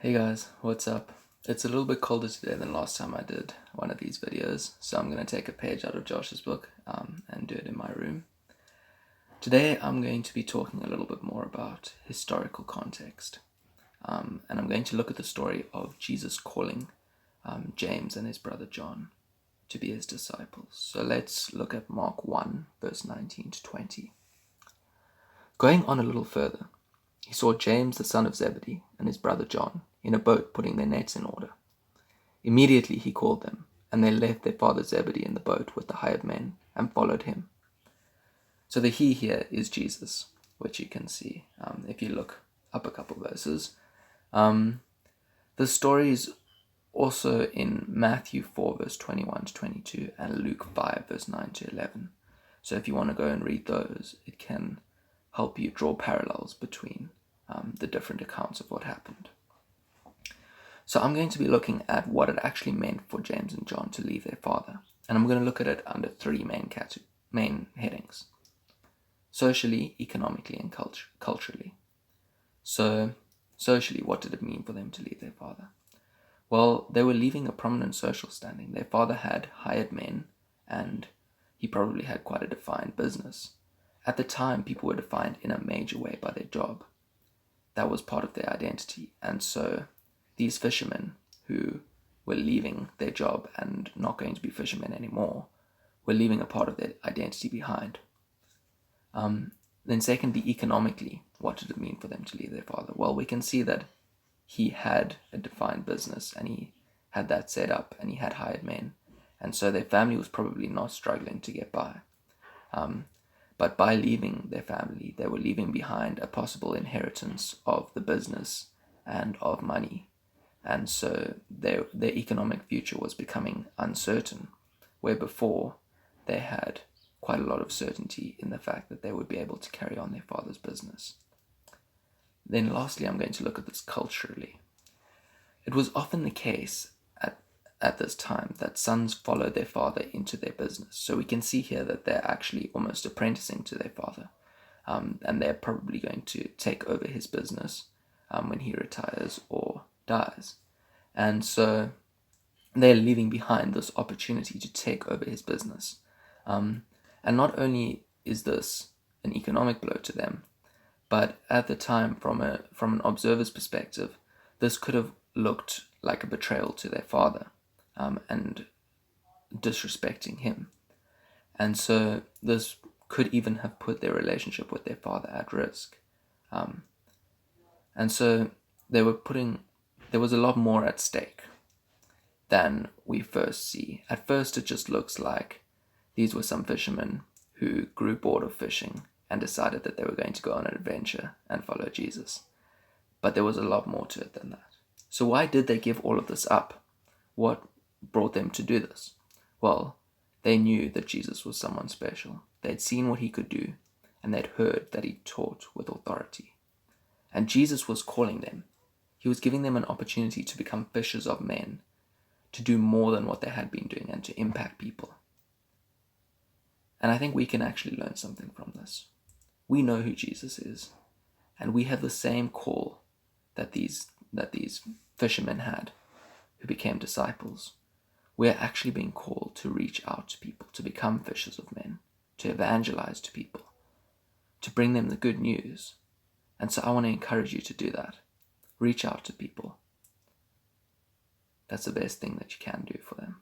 Hey guys, what's up? It's a little bit colder today than last time I did one of these videos, so I'm going to take a page out of Josh's book and do it in my room. Today I'm going to be talking a little bit more about historical context, and I'm going to look at the story of Jesus calling James and his brother John to be his disciples. So let's look at Mark 1, verse 19 to 20. Going on a little further, he saw James the son of Zebedee and his brother John in a boat putting their nets in order. Immediately he called them, and they left their father Zebedee in the boat with the hired men and followed him. So the he here is Jesus, which you can see if you look up a couple verses. The story is also in Matthew 4 verse 21 to 22 and Luke 5 verse 9 to 11. So if you want to go and read those, it can help you draw parallels between the different accounts of what happened. So I'm going to be looking at what it actually meant for James and John to leave their father. And I'm going to look at it under three main headings: socially, economically, and culturally. So socially, what did it mean for them to leave their father? Well, they were leaving a prominent social standing. Their father had hired men, and he probably had quite a defined business. At the time, people were defined in a major way by their job. That was part of their identity. And so these fishermen who were leaving their job and not going to be fishermen anymore were leaving a part of their identity behind. Then secondly, economically, what did it mean for them to leave their father? Well, we can see that he had a defined business and he had that set up and he had hired men. And so their family was probably not struggling to get by. But by leaving their family, they were leaving behind a possible inheritance of the business and of money. And so their economic future was becoming uncertain, where before they had quite a lot of certainty in the fact that they would be able to carry on their father's business. Then lastly, I'm going to look at this culturally. It was often the case at this time that sons followed their father into their business. So we can see here that they're actually almost apprenticing to their father, and they're probably going to take over his business when he retires or dies. And so they're leaving behind this opportunity to take over his business. And not only is this an economic blow to them, but at the time, from an observer's perspective, this could have looked like a betrayal to their father and disrespecting him. And so this could even have put their relationship with their father at risk. And so there was a lot more at stake than we first see. At first, it just looks like these were some fishermen who grew bored of fishing and decided that they were going to go on an adventure and follow Jesus. But there was a lot more to it than that. So why did they give all of this up? What brought them to do this? Well, they knew that Jesus was someone special. They'd seen what he could do, and they'd heard that he taught with authority. And Jesus was calling them. He was giving them an opportunity to become fishers of men, to do more than what they had been doing and to impact people. And I think we can actually learn something from this. We know who Jesus is, and we have the same call that these fishermen had who became disciples. We are actually being called to reach out to people, to become fishers of men, to evangelize to people, to bring them the good news. And so I want to encourage you to do that. Reach out to people. That's the best thing that you can do for them.